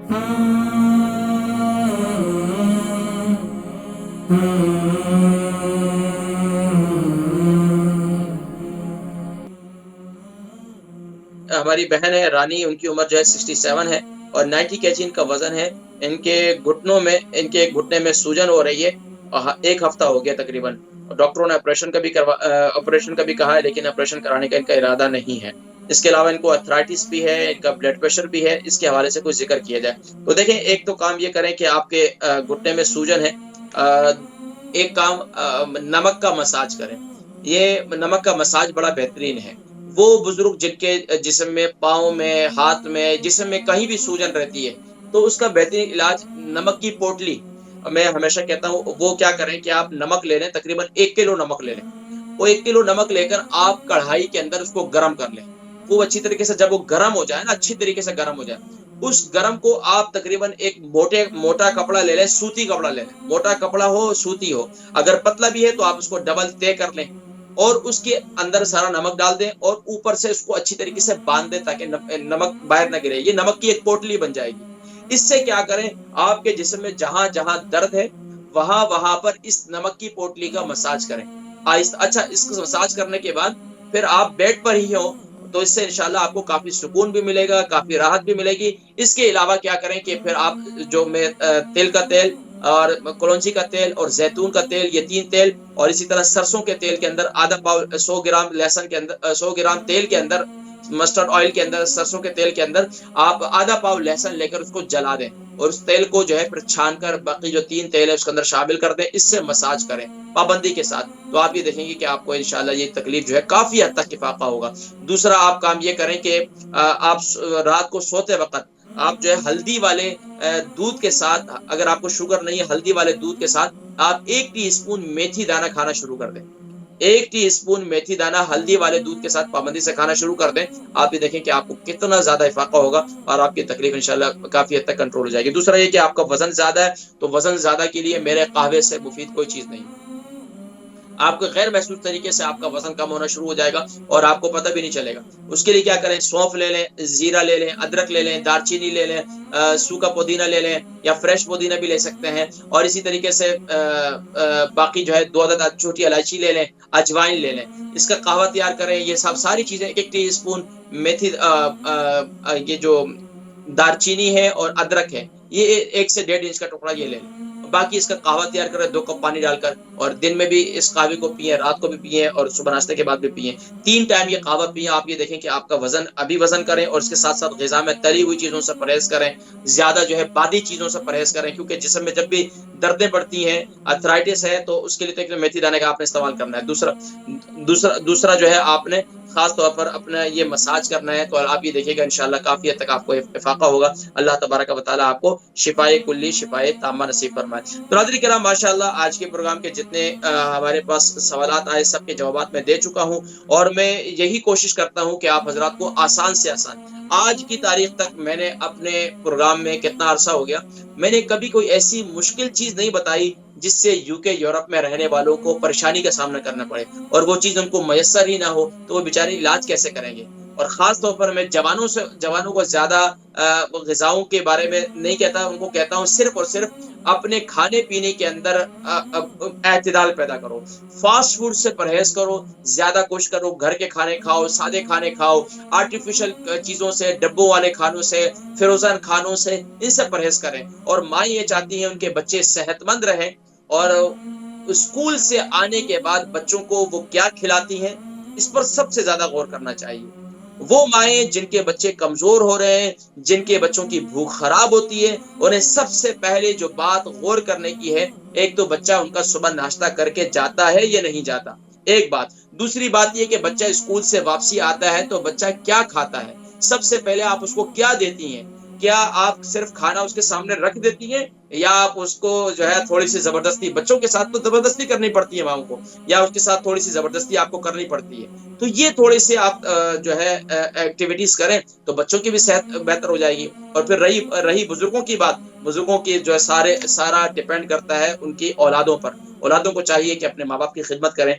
ہماری بہن ہے رانی، ان کی عمر جو ہے 67 ہے اور 90 kg ان کا وزن ہے۔ ان کے گھٹنے میں سوجن ہو رہی ہے، ایک ہفتہ ہو گیا تقریباً۔ ڈاکٹروں نے آپریشن کا بھی کہا ہے، لیکن آپریشن کرانے کا ان کا ارادہ نہیں ہے۔ اس کے علاوہ ان کو ارتھرائٹس بھی ہے، ان کا بلڈ پریشر بھی ہے۔ اس کے حوالے سے کوئی ذکر کیا جائے تو دیکھیں، ایک تو کام یہ کریں کہ آپ کے گھٹنے میں سوجن ہے، ایک کام نمک کا مساج کریں۔ یہ نمک کا مساج بڑا بہترین ہے۔ وہ بزرگ جن کے جسم میں، پاؤں میں، ہاتھ میں، جسم میں کہیں بھی سوجن رہتی ہے، تو اس کا بہترین علاج نمک کی پوٹلی۔ میں ہمیشہ کہتا ہوں وہ کیا کریں کہ آپ نمک لے لیں، تقریباً 1 کلو نمک لے لیں۔ وہ 1 کلو نمک لے کر آپ کڑھائی کے اندر اس کو گرم کر لیں۔ وہ اچھی طریقے سے جب وہ گرم ہو جائے نا، اچھی طریقے سے گرم ہو جائے، اس گرم کو آپ تقریباً ایک موٹا کپڑا لے لیں، سوتی کپڑا لے لیں۔ موٹا کپڑا ہو، سوتی ہو، اگر پتلا بھی ہے تو آپ اس کو ڈبل طے کر لیں اور اس کے اندر سارا نمک ڈال دیں اور اوپر سے اس کو اچھی طریقے سے باندھ دیں تاکہ نمک باہر نہ گرے۔ یہ نمک کی ایک پوٹلی بن جائے گی۔ اس سے کیا کریں، آپ کے جسم میں جہاں جہاں درد ہے وہاں پر اس نمک کی پوٹلی کا مساج کریں آہستہ۔ اچھا، اس کو مساج کرنے کے بعد پھر آپ بیڈ پر ہی ہو تو اس سے انشاءاللہ آپ کو کافی سکون بھی ملے گا، کافی راحت بھی ملے گی۔ اس کے علاوہ کیا کریں کہ پھر آپ جو میں تل کا تیل اور کلونجی کا تیل اور زیتون کا تیل، یہ 3 تیل، اور اسی طرح سرسوں کے تیل کے اندر آدھا پاؤ، 100 گرام لہسن کے اندر، 100 گرام تیل کے اندر، مسٹرڈ آئل کے اندر، سرسوں کے تیل کے اندر آپ آدھا پاؤ لہسن لے کر اس کو جلا دیں اور اس تیل کو جو ہے پھر چھان کر باقی جو 3 تیل ہے اس کے اندر شامل کر دیں۔ اس سے مساج کریں پابندی کے ساتھ، تو آپ یہ دیکھیں گے کہ آپ کو انشاءاللہ یہ تکلیف جو ہے کافی حد تک افاقہ ہوگا۔ دوسرا آپ کام یہ کریں کہ آپ رات کو سوتے وقت آپ جو ہے ہلدی والے دودھ کے ساتھ، اگر آپ کو شوگر نہیں ہے، ہلدی والے دودھ کے ساتھ آپ 1 ٹی اسپون میتھی دانہ کھانا شروع کر دیں۔ 1 ٹی اسپون میتھی دانہ ہلدی والے دودھ کے ساتھ پابندی سے کھانا شروع کر دیں۔ آپ یہ دیکھیں کہ آپ کو کتنا زیادہ افاقہ ہوگا اور آپ کی تکلیف انشاءاللہ کافی حد تک کنٹرول ہو جائے گی۔ دوسرا یہ کہ آپ کا وزن زیادہ ہے تو وزن زیادہ کے لیے میرے قہوے سے مفید کوئی چیز نہیں۔ آپ کو غیر محسوس طریقے سے آپ کا وزن کم ہونا شروع ہو جائے گا اور آپ کو پتہ بھی نہیں چلے گا۔ اس کے لیے کیا کریں، سونف لے لیں، زیرہ لے لیں، ادرک لے لیں، دار چینی لے لیں، سوکھا پودینہ لے لیں یا فریش پودینہ بھی لے سکتے ہیں، اور اسی طریقے سے باقی جو ہے 2 عدد چھوٹی الائچی لے لیں، اجوائن لے لیں۔ اس کا قہوہ تیار کریں۔ یہ سب ساری چیزیں 1 ٹی اسپون میتھی، یہ جو دار چینی ہے اور ادرک ہے، یہ 1 سے 1.5 انچ کا ٹکڑا یہ لے لیں۔ باقی اس کا قہوہ تیار کریں 2 کپ پانی ڈال کر، اور دن میں بھی اس قہوے کو پئیں، رات کو بھی پئیں اور صبح ناشتے کے بعد بھی پئیں۔ 3 ٹائم یہ قہوہ پئیں۔ آپ یہ دیکھیں کہ آپ کا وزن کریں اور اس کے ساتھ ساتھ غذا میں تلی ہوئی چیزوں سے پرہیز کریں، زیادہ جو ہے بادی چیزوں سے پرہیز کریں، کیونکہ جسم میں جب بھی دردیں بڑھتی ہیں، ارتھرائٹس ہے، تو اس کے لیے تو میتھی دانے کا آپ نے استعمال کرنا ہے۔ دوسرا جو ہے آپ نے خاص طور پر اپنا یہ مساج کرنا ہے، تو آپ یہ دیکھیے گا انشاءاللہ کافی حد تک آپ کو افاقہ ہوگا۔ اللہ تبارک و تعالیٰ آپ کو شفائے کلی، شفائے تامہ نصیب فرمائے۔ تو ناظرین کرام، ماشاءاللہ آج کے پروگرام کے جتنے ہمارے پاس سوالات آئے سب کے جوابات میں دے چکا ہوں، اور میں یہی کوشش کرتا ہوں کہ آپ حضرات کو آسان سے آسان، آج کی تاریخ تک میں نے اپنے پروگرام میں کتنا عرصہ ہو گیا، میں نے کبھی کوئی ایسی مشکل چیز نہیں بتائی جس سے UK یورپ میں رہنے والوں کو پریشانی کا سامنا کرنا پڑے، اور وہ چیز ان کو میسر ہی نہ ہو تو وہ بیچارے علاج کیسے کریں گے۔ اور خاص طور پر میں جوانوں کو زیادہ غذاؤں کے بارے میں نہیں کہتا، ان کو کہتا ہوں صرف اور صرف اپنے کھانے پینے کے اندر اعتدال پیدا کرو، فاسٹ فوڈ سے پرہیز کرو، زیادہ کوشش کرو گھر کے کھانے کھاؤ، سادے کھانے کھاؤ، آرٹیفیشل چیزوں سے، ڈبوں والے کھانوں سے، فروزن کھانوں سے، ان سے پرہیز کریں۔ اور ماں یہ چاہتی ہیں ان کے بچے صحت مند رہیں، اور اسکول سے آنے کے بعد بچوں کو وہ کیا کھلاتی ہیں اس پر سب سے زیادہ غور کرنا چاہیے۔ وہ مائیں جن کے بچے کمزور ہو رہے ہیں، جن کے بچوں کی بھوک خراب ہوتی ہے، انہیں سب سے پہلے جو بات غور کرنے کی ہے، ایک تو بچہ ان کا صبح ناشتہ کر کے جاتا ہے یا نہیں جاتا، ایک بات۔ دوسری بات یہ کہ بچہ اسکول سے واپسی آتا ہے تو بچہ کیا کھاتا ہے، سب سے پہلے آپ اس کو کیا دیتی ہیں۔ کیا آپ صرف کھانا اس کے سامنے رکھ دیتی ہیں، یا آپ اس کو جو ہے تھوڑی سی زبردستی، بچوں کے ساتھ تو زبردستی کرنی پڑتی ہے ماؤں کو، یا اس کے ساتھ تھوڑی سی زبردستی آپ کو کرنی پڑتی ہے۔ تو یہ تھوڑے سے آپ جو ہے ایکٹیویٹیز کریں تو بچوں کی بھی صحت بہتر ہو جائے گی۔ اور پھر رہی بزرگوں کی بات، بزرگوں کی جو ہے سارا ڈیپینڈ کرتا ہے ان کی اولادوں پر۔ اولادوں کو چاہیے کہ اپنے ماں باپ کی خدمت کریں۔